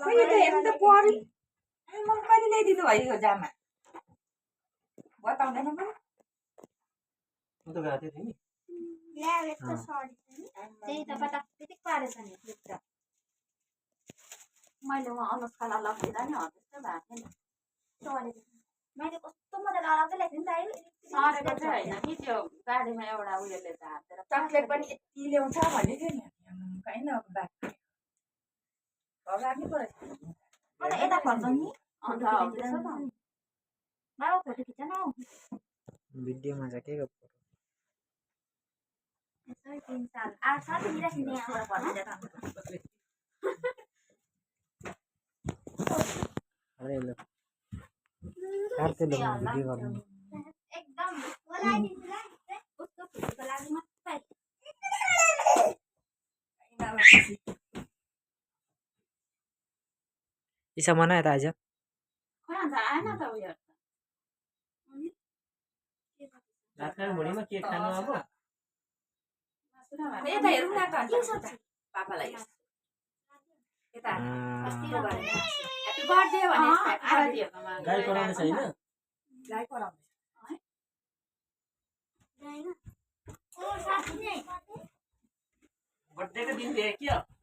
कहिले त हेर्नु त परि मलाई कहिले ल्याइदिनु भयो यो जामा बताउँदैन मलाई म त गएको थिएँ नि त्यही त पटक पिटिक पारेछ नि फ्लिप मैले वहाँ अनुष्कालाई लगिदिँदा नि त्यस्तो भएको थियो नि मैले कस्तो मजाले अलग्गै ल्याएको थिएँ नि त सरेको चाहिँ होइन कि त्यो गाडीमा एउटा उयोले झार्दै चक्लेट पनि यति ल्याउँछ भन्दै थियो नि कहीँ न ब्याग राख्नु पऱ्यो अन्त यता फर्काउँ नि अन्त त्यसो त बाबा फोटो खिच्छ न हौ भिडियोमा चाहिँ के गर्नु यसै 3 साल 8 साल हिँडिराख्ने यहाँबाट फर्केर अरे ल कार्ते ल भिडियो गर्नु एकदम बोलाइदिन्छु ल उसको खुसीको लागि मात्रै isa mana ya aja खोइ अन्त आएन त उयो रातमा भोलिमा के खानु अब यता हेरौँ न त पापालाई यता ह्यापी बर्थडे भने गाई कराउने छैन गाई कराउँदैछ ओ साथी नै बर्थडेको दिन थियो के